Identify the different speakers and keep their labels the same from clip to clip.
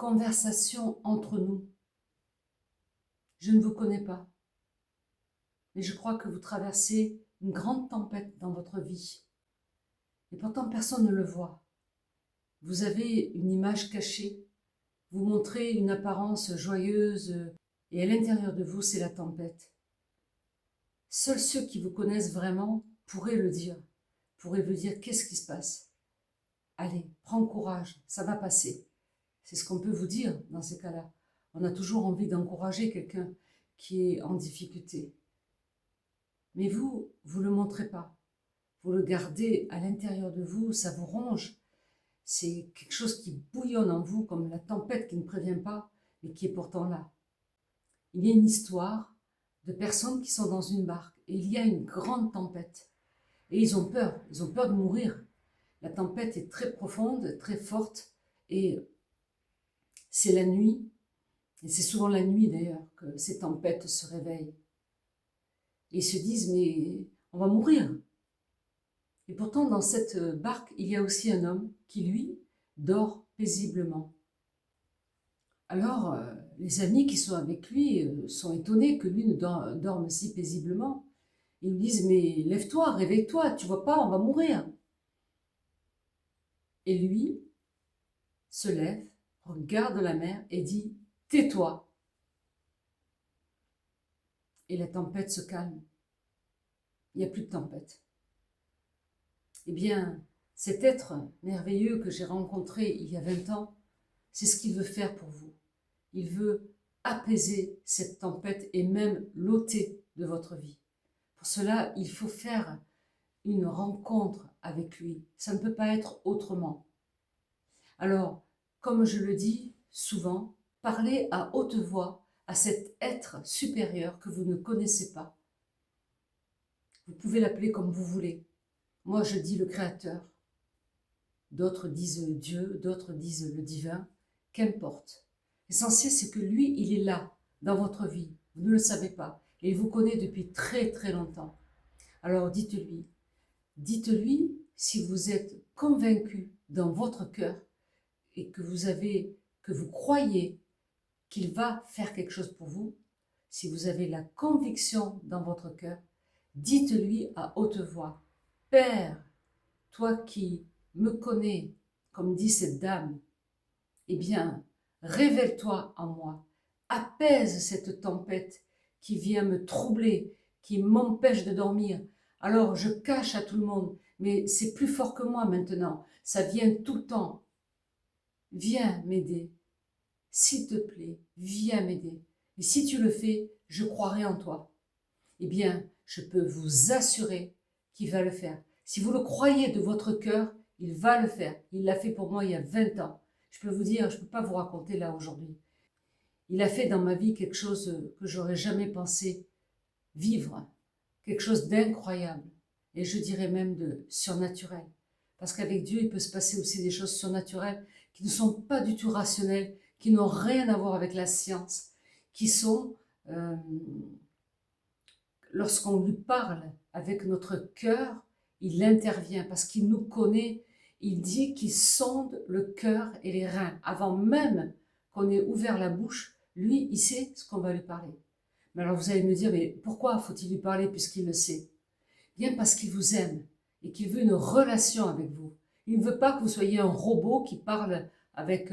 Speaker 1: conversation entre nous. Je ne vous connais pas, mais je crois que vous traversez une grande tempête dans votre vie. Et pourtant, personne ne le voit. Vous avez une image cachée, vous montrez une apparence joyeuse, et à l'intérieur de vous, c'est la tempête. Seuls ceux qui vous connaissent vraiment pourraient le dire, pourraient vous dire qu'est-ce qui se passe. Allez, prends courage, ça va passer. C'est ce qu'on peut vous dire dans ces cas-là. On a toujours envie d'encourager quelqu'un qui est en difficulté. Mais vous ne le montrez pas. Vous le gardez à l'intérieur de vous, ça vous ronge. C'est quelque chose qui bouillonne en vous comme la tempête qui ne prévient pas, mais qui est pourtant là. Il y a une histoire de personnes qui sont dans une barque et il y a une grande tempête. Et ils ont peur de mourir. La tempête est très profonde, très forte et c'est la nuit. Et c'est souvent la nuit d'ailleurs que ces tempêtes se réveillent. Et ils se disent, mais on va mourir. Et pourtant, dans cette barque, il y a aussi un homme qui, lui, dort paisiblement. Alors, les amis qui sont avec lui sont étonnés que lui ne dorme si paisiblement. Ils lui disent, mais lève-toi, réveille-toi, tu vois pas, on va mourir. Et lui se lève, regarde la mer et dit, tais-toi. Et la tempête se calme. Il n'y a plus de tempête. Eh bien, cet être merveilleux que j'ai rencontré il y a 20 ans, c'est ce qu'il veut faire pour vous. Il veut apaiser cette tempête et même l'ôter de votre vie. Pour cela, il faut faire une rencontre avec lui. Ça ne peut pas être autrement. Alors, comme je le dis souvent, parlez à haute voix à cet être supérieur que vous ne connaissez pas. Vous pouvez l'appeler comme vous voulez. Moi, je dis le Créateur. D'autres disent Dieu, d'autres disent le divin. Qu'importe. L'essentiel, c'est que lui, il est là, dans votre vie. Vous ne le savez pas. Et il vous connaît depuis très très longtemps. Alors dites-lui si vous êtes convaincu dans votre cœur et que vous croyez qu'il va faire quelque chose pour vous, si vous avez la conviction dans votre cœur, dites-lui à haute voix, Père, toi qui me connais, comme dit cette dame, eh bien, révèle-toi en moi, apaise cette tempête qui vient me troubler, qui m'empêche de dormir. Alors je cache à tout le monde, mais c'est plus fort que moi maintenant, ça vient tout le temps. Viens m'aider, s'il te plaît, viens m'aider. Et si tu le fais, je croirai en toi. Eh bien, je peux vous assurer qu'il va le faire. Si vous le croyez de votre cœur, il va le faire. Il l'a fait pour moi il y a 20 ans. Je peux vous dire, je ne peux pas vous raconter là aujourd'hui. Il a fait dans ma vie quelque chose que j'aurais jamais pensé vivre. Quelque chose d'incroyable. Et je dirais même de surnaturel. Parce qu'avec Dieu, il peut se passer aussi des choses surnaturelles qui ne sont pas du tout rationnelles, qui n'ont rien à voir avec la science, qui sont, lorsqu'on lui parle avec notre cœur, il intervient parce qu'il nous connaît. Il dit qu'il sonde le cœur et les reins. Avant même qu'on ait ouvert la bouche, lui, il sait ce qu'on va lui parler. Mais alors vous allez me dire, mais pourquoi faut-il lui parler puisqu'il le sait? Bien parce qu'il vous aime et qu'il veut une relation avec vous. Il ne veut pas que vous soyez un robot qui parle avec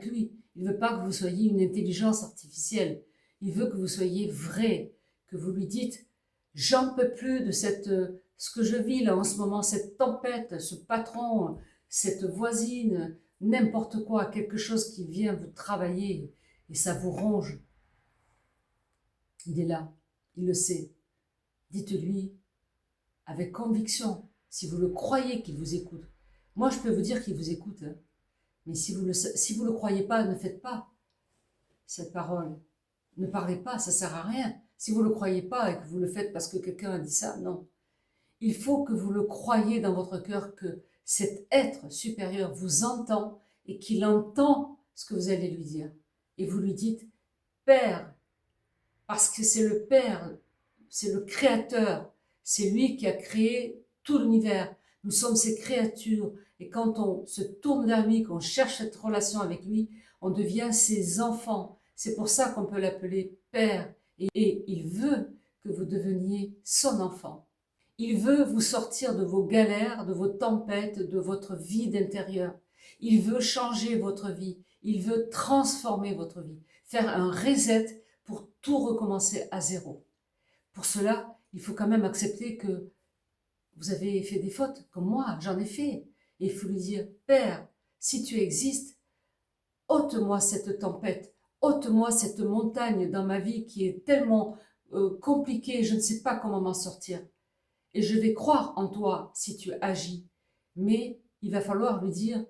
Speaker 1: lui. Il ne veut pas que vous soyez une intelligence artificielle. Il veut que vous soyez vrai, que vous lui dites « J'en peux plus de ce que je vis là en ce moment, cette tempête, ce patron, cette voisine, n'importe quoi, quelque chose qui vient vous travailler et ça vous ronge. » Il est là, il le sait. Dites-lui avec conviction, si vous le croyez qu'il vous écoute. Moi, je peux vous dire qu'il vous écoute, hein. Mais si vous le croyez pas, ne faites pas cette parole. Ne parlez pas, ça sert à rien. Si vous le croyez pas et que vous le faites parce que quelqu'un a dit ça, non. Il faut que vous le croyiez dans votre cœur que cet être supérieur vous entend et qu'il entend ce que vous allez lui dire. Et vous lui dites, Père, parce que c'est le Père, c'est le Créateur, c'est lui qui a créé tout l'univers. Nous sommes ses créatures et quand on se tourne vers lui, qu'on cherche cette relation avec lui, on devient ses enfants. C'est pour ça qu'on peut l'appeler Père. Et il veut que vous deveniez son enfant. Il veut vous sortir de vos galères, de vos tempêtes, de votre vie d'intérieur. Il veut changer votre vie. Il veut transformer votre vie. Faire un reset pour tout recommencer à zéro. Pour cela, il faut quand même accepter que vous avez fait des fautes, comme moi, j'en ai fait. Et il faut lui dire, Père, si tu existes, ôte-moi cette tempête, ôte-moi cette montagne dans ma vie qui est tellement compliquée, je ne sais pas comment m'en sortir. Et je vais croire en toi si tu agis. Mais il va falloir lui dire,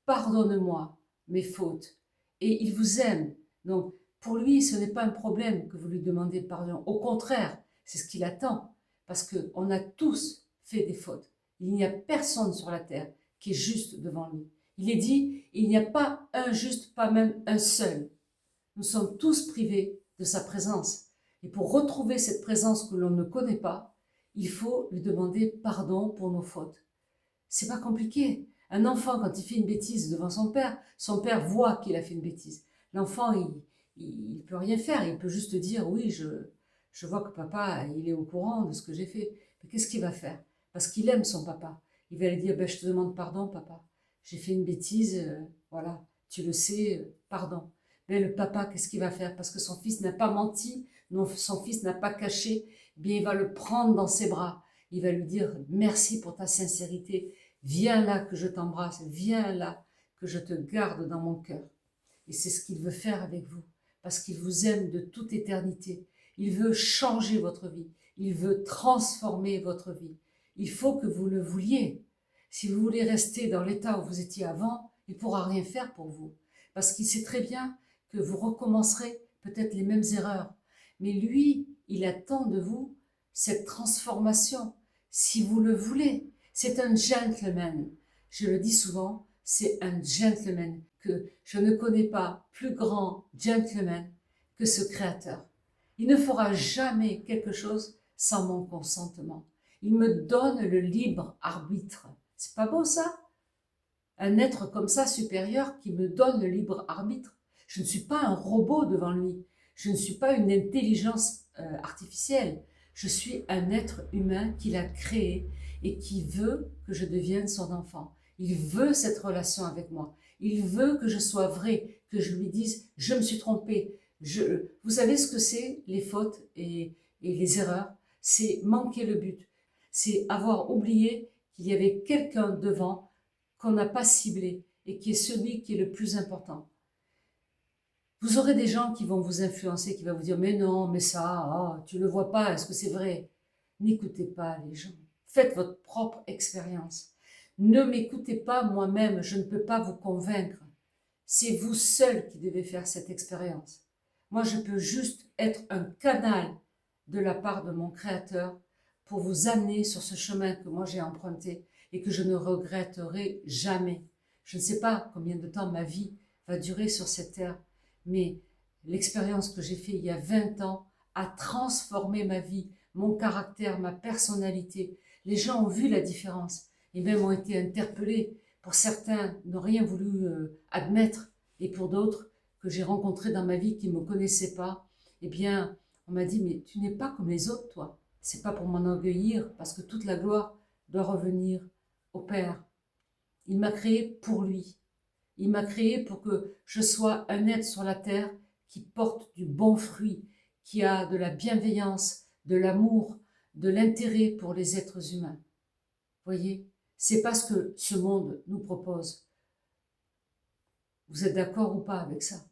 Speaker 1: pardonne-moi mes fautes. Et il vous aime. Donc, pour lui, ce n'est pas un problème que vous lui demandez pardon. Au contraire, c'est ce qu'il attend. Parce qu'on a tous fait des fautes. Il n'y a personne sur la terre qui est juste devant lui. Il est dit, il n'y a pas un juste, pas même un seul. Nous sommes tous privés de sa présence. Et pour retrouver cette présence que l'on ne connaît pas, il faut lui demander pardon pour nos fautes. C'est pas compliqué. Un enfant, quand il fait une bêtise devant son père voit qu'il a fait une bêtise. L'enfant, il peut rien faire. Il peut juste dire, oui, je vois que papa, il est au courant de ce que j'ai fait. Mais qu'est-ce qu'il va faire? Parce qu'il aime son papa. Il va lui dire, ben, je te demande pardon, papa. J'ai fait une bêtise, voilà, tu le sais, pardon. Mais le papa, qu'est-ce qu'il va faire? Parce que son fils n'a pas menti, non, son fils n'a pas caché, eh bien il va le prendre dans ses bras. Il va lui dire, merci pour ta sincérité, viens là que je t'embrasse, viens là que je te garde dans mon cœur. Et c'est ce qu'il veut faire avec vous, parce qu'il vous aime de toute éternité. Il veut changer votre vie, il veut transformer votre vie. Il faut que vous le vouliez. Si vous voulez rester dans l'état où vous étiez avant, il ne pourra rien faire pour vous. Parce qu'il sait très bien que vous recommencerez peut-être les mêmes erreurs. Mais lui, il attend de vous cette transformation, si vous le voulez. C'est un gentleman. Je le dis souvent, c'est un gentleman. Que je ne connais pas plus grand gentleman que ce créateur. Il ne fera jamais quelque chose sans mon consentement. Il me donne le libre arbitre. C'est pas beau ça? Un être comme ça supérieur qui me donne le libre arbitre. Je ne suis pas un robot devant lui. Je ne suis pas une intelligence artificielle. Je suis un être humain qu'il a créé et qui veut que je devienne son enfant. Il veut cette relation avec moi. Il veut que je sois vrai, que je lui dise « je me suis trompé ». Vous savez ce que c'est les fautes et les erreurs? C'est manquer le but. C'est avoir oublié qu'il y avait quelqu'un devant qu'on n'a pas ciblé et qui est celui qui est le plus important. Vous aurez des gens qui vont vous influencer, qui vont vous dire « mais non, mais ça, tu ne le vois pas, est-ce que c'est vrai ?» N'écoutez pas les gens. Faites votre propre expérience. Ne m'écoutez pas moi-même, je ne peux pas vous convaincre. C'est vous seul qui devez faire cette expérience. Moi, je peux juste être un canal de la part de mon Créateur pour vous amener sur ce chemin que moi j'ai emprunté et que je ne regretterai jamais. Je ne sais pas combien de temps ma vie va durer sur cette terre, mais l'expérience que j'ai faite il y a 20 ans a transformé ma vie, mon caractère, ma personnalité. Les gens ont vu la différence et même ont été interpellés. Pour certains, n'ont rien voulu admettre, et pour d'autres que j'ai rencontrés dans ma vie qui ne me connaissaient pas, eh bien, on m'a dit, mais tu n'es pas comme les autres, toi. C'est pas pour m'enorgueillir, parce que toute la gloire doit revenir au Père. Il m'a créé pour lui. Il m'a créé pour que je sois un être sur la terre qui porte du bon fruit, qui a de la bienveillance, de l'amour, de l'intérêt pour les êtres humains. Voyez, c'est pas ce que ce monde nous propose. Vous êtes d'accord ou pas avec ça?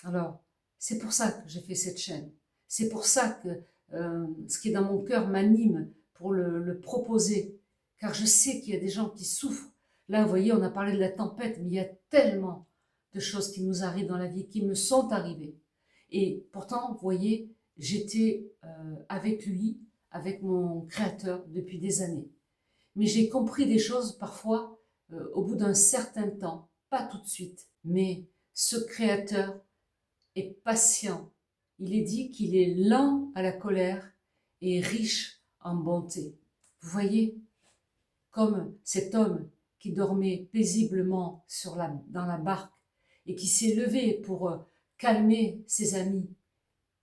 Speaker 1: Alors, c'est pour ça que j'ai fait cette chaîne. C'est pour ça que ce qui est dans mon cœur m'anime pour le proposer. Car je sais qu'il y a des gens qui souffrent. Là, vous voyez, on a parlé de la tempête, mais il y a tellement de choses qui nous arrivent dans la vie, qui me sont arrivées. Et pourtant, vous voyez, j'étais avec lui, avec mon Créateur depuis des années. Mais j'ai compris des choses parfois au bout d'un certain temps, pas tout de suite. Mais ce Créateur est patient. Il est dit qu'il est lent à la colère et riche en bonté. Vous voyez, comme cet homme qui dormait paisiblement dans la barque et qui s'est levé pour calmer ses amis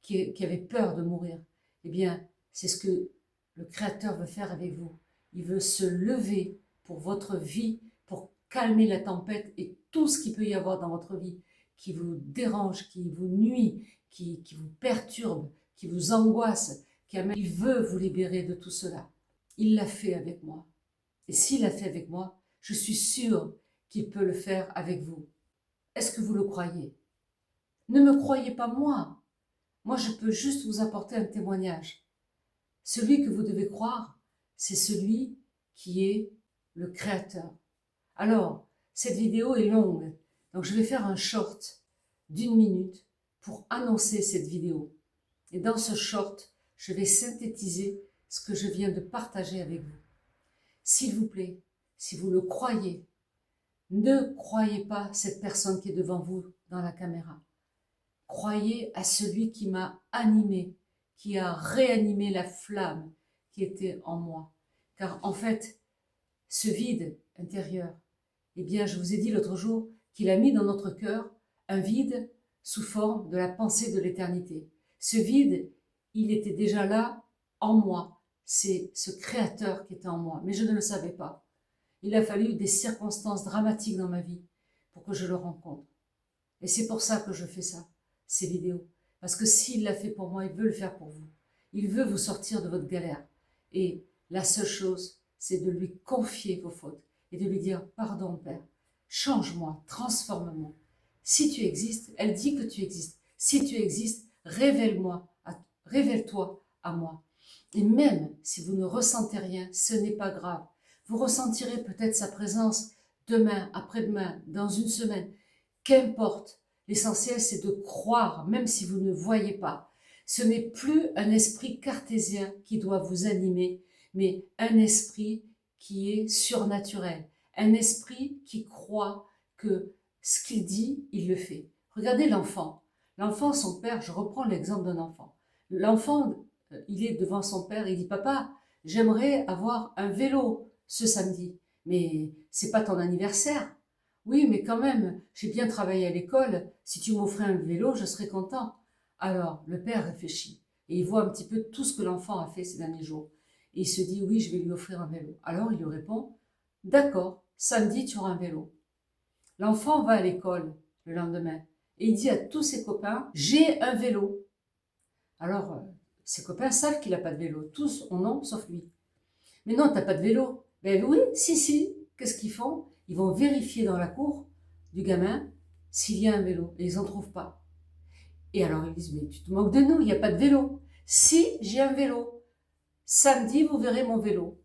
Speaker 1: qui avaient peur de mourir, eh bien, c'est ce que le Créateur veut faire avec vous. Il veut se lever pour votre vie, pour calmer la tempête et tout ce qu'il peut y avoir dans votre vie qui vous dérange, qui vous nuit, qui vous perturbe, qui vous angoisse. Il veut vous libérer de tout cela. Il l'a fait avec moi. Et s'il l'a fait avec moi, je suis sûre qu'il peut le faire avec vous. Est-ce que vous le croyez? Ne me croyez pas moi. Moi, je peux juste vous apporter un témoignage. Celui que vous devez croire, c'est celui qui est le Créateur. Alors, cette vidéo est longue, donc je vais faire un short d'1 minute pour annoncer cette vidéo. Et dans ce short, je vais synthétiser ce que je viens de partager avec vous. S'il vous plaît, si vous le croyez, ne croyez pas cette personne qui est devant vous dans la caméra. Croyez à celui qui m'a animé, qui a réanimé la flamme qui était en moi. Car en fait, ce vide intérieur, eh bien, je vous ai dit l'autre jour qu'il a mis dans notre cœur un vide sous forme de la pensée de l'éternité. Ce vide, il était déjà là en moi. C'est ce Créateur qui était en moi, mais je ne le savais pas. Il a fallu des circonstances dramatiques dans ma vie pour que je le rencontre. Et c'est pour ça que je fais ça, ces vidéos. Parce que s'il l'a fait pour moi, il veut le faire pour vous. Il veut vous sortir de votre galère. Et la seule chose, c'est de lui confier vos fautes et de lui dire « Pardon, Père, change-moi, transforme-moi. Si tu existes, elle dit que tu existes. Si tu existes, révèle-toi à moi. Et même si vous ne ressentez rien, ce n'est pas grave. Vous ressentirez peut-être sa présence demain, après-demain, dans une semaine. Qu'importe, l'essentiel c'est de croire, même si vous ne voyez pas. Ce n'est plus un esprit cartésien qui doit vous animer, mais un esprit qui est surnaturel. Un esprit qui croit que ce qu'il dit, il le fait. Regardez l'enfant. L'enfant, son père, je reprends l'exemple d'un enfant. L'enfant, il est devant son père, il dit « Papa, j'aimerais avoir un vélo ce samedi. » Mais c'est pas ton anniversaire. Oui, mais quand même, j'ai bien travaillé à l'école. Si tu m'offrais un vélo, je serais content. Alors, le père réfléchit et il voit un petit peu tout ce que l'enfant a fait ces derniers jours. Et il se dit, oui, je vais lui offrir un vélo. Alors, il lui répond, d'accord, samedi, tu auras un vélo. L'enfant va à l'école le lendemain et il dit à tous ses copains, j'ai un vélo. Alors, ses copains savent qu'il n'a pas de vélo. Tous en ont, sauf lui. Mais non, tu n'as pas de vélo. Ben oui, si. Qu'est-ce qu'ils font? Ils vont vérifier dans la cour du gamin s'il y a un vélo. Et ils n'en trouvent pas. Et alors ils disent, mais tu te moques de nous, il n'y a pas de vélo. Si, j'ai un vélo. Samedi, vous verrez mon vélo.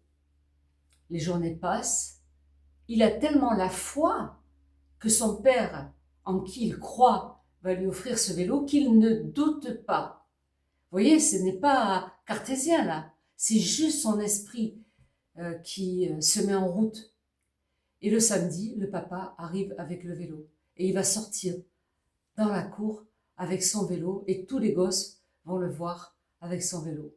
Speaker 1: Les journées passent. Il a tellement la foi que son père, en qui il croit, va lui offrir ce vélo qu'il ne doute pas. Vous voyez, ce n'est pas cartésien là. C'est juste son esprit qui se met en route. Et le samedi, le papa arrive avec le vélo. Et il va sortir dans la cour avec son vélo et tous les gosses vont le voir avec son vélo.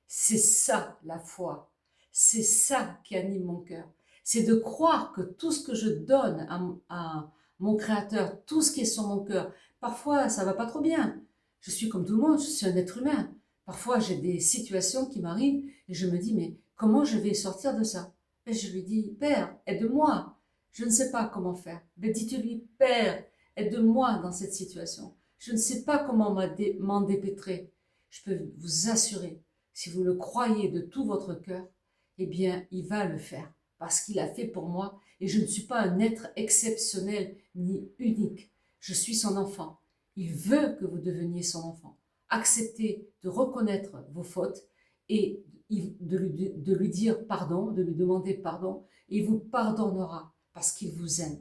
Speaker 1: C'est ça la foi. C'est ça qui anime mon cœur. C'est de croire que tout ce que je donne à mon Créateur, tout ce qui est sur mon cœur, parfois ça va pas trop bien. Je suis comme tout le monde, je suis un être humain. Parfois j'ai des situations qui m'arrivent et je me dis mais comment je vais sortir de ça? Et je lui dis Père, aide-moi. Je ne sais pas comment faire. Mais dites-lui Père, aide-moi dans cette situation. Je ne sais pas comment m'en dépêtrer. Je peux vous assurer, si vous le croyez de tout votre cœur, eh bien, il va le faire. Parce qu'il a fait pour moi. Et je ne suis pas un être exceptionnel ni unique. Je suis son enfant. Il veut que vous deveniez son enfant. Acceptez de reconnaître vos fautes et de lui dire pardon, de lui demander pardon. Et il vous pardonnera parce qu'il vous aime.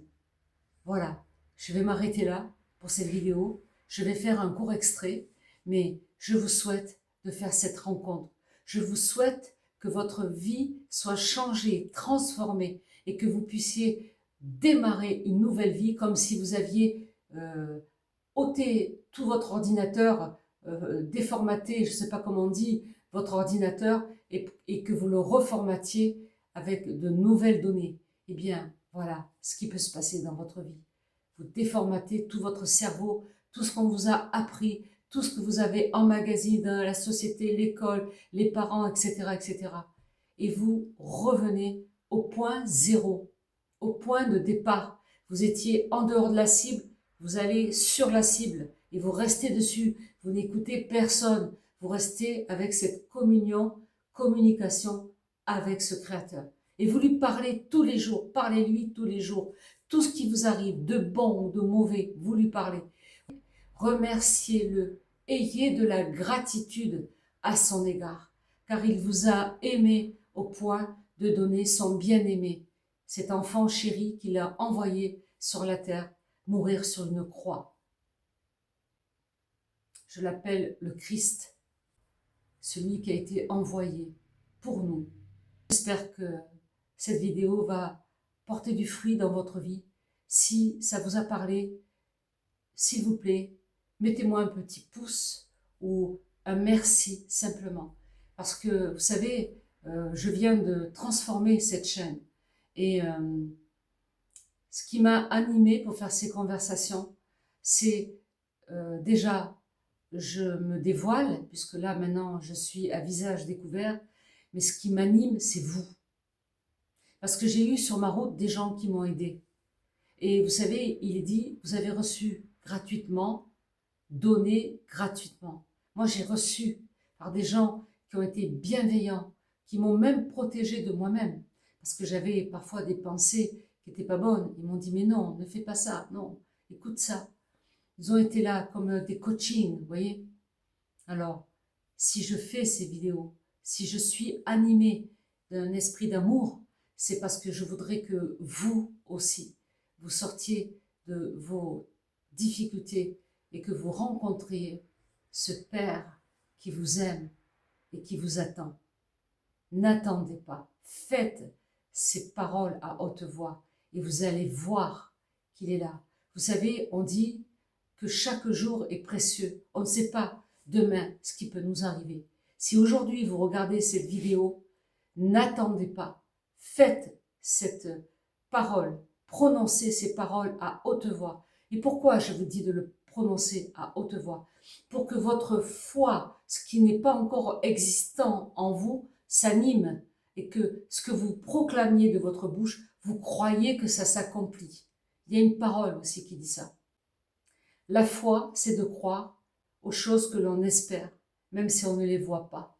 Speaker 1: Voilà, je vais m'arrêter là pour cette vidéo. Je vais faire un court extrait, mais je vous souhaite de faire cette rencontre. Je vous souhaite que votre vie soit changée, transformée et que vous puissiez démarrer une nouvelle vie comme si vous aviez ôté tout votre ordinateur, déformaté, je ne sais pas comment on dit, votre ordinateur et que vous le reformatiez avec de nouvelles données. Eh bien, voilà ce qui peut se passer dans votre vie. vous déformatez tout votre cerveau, tout ce qu'on vous a appris, tout ce que vous avez emmagasiné dans la société, l'école, les parents, etc., etc. Et vous revenez au point zéro, au point de départ. Vous étiez en dehors de la cible, vous allez sur la cible et vous restez dessus. Vous n'écoutez personne. Vous restez avec cette communication avec ce Créateur. Et vous lui parlez tous les jours, parlez-lui tous les jours. Tout ce qui vous arrive, de bon ou de mauvais, vous lui parlez. Remerciez-le, ayez de la gratitude à son égard, car il vous a aimé au point de donner son bien-aimé, cet enfant chéri qu'il a envoyé sur la terre, mourir sur une croix. Je l'appelle le Christ, celui qui a été envoyé pour nous. J'espère que cette vidéo va porter du fruit dans votre vie. Si ça vous a parlé, s'il vous plaît, mettez-moi un petit pouce ou un merci simplement. Parce que, vous savez, je viens de transformer cette chaîne. Et ce qui m'a animée pour faire ces conversations, c'est déjà, je me dévoile, puisque là maintenant je suis à visage découvert, mais ce qui m'anime, c'est vous. Parce que j'ai eu sur ma route des gens qui m'ont aidé. Et vous savez, il est dit, vous avez reçu gratuitement, donné gratuitement. Moi, j'ai reçu par des gens qui ont été bienveillants, qui m'ont même protégé de moi-même. Parce que j'avais parfois des pensées qui n'étaient pas bonnes. Ils m'ont dit, mais non, ne fais pas ça, non, écoute ça. Ils ont été là comme des coachings, vous voyez. Alors, si je fais ces vidéos, si je suis animée d'un esprit d'amour, c'est parce que je voudrais que vous aussi, vous sortiez de vos difficultés et que vous rencontriez ce Père qui vous aime et qui vous attend. N'attendez pas, faites ces paroles à haute voix et vous allez voir qu'il est là. Vous savez, on dit que chaque jour est précieux. On ne sait pas demain ce qui peut nous arriver. Si aujourd'hui vous regardez cette vidéo, n'attendez pas. Faites cette parole, prononcez ces paroles à haute voix. Et pourquoi je vous dis de le prononcer à haute voix? Pour que votre foi, ce qui n'est pas encore existant en vous, s'anime et que ce que vous proclamiez de votre bouche, vous croyez que ça s'accomplit. Il y a une parole aussi qui dit ça. La foi, c'est de croire aux choses que l'on espère, même si on ne les voit pas.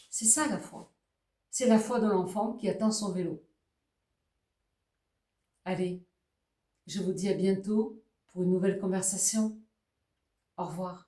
Speaker 1: C'est ça la foi. C'est la foi de l'enfant qui attend son vélo. Allez, je vous dis à bientôt pour une nouvelle conversation. Au revoir.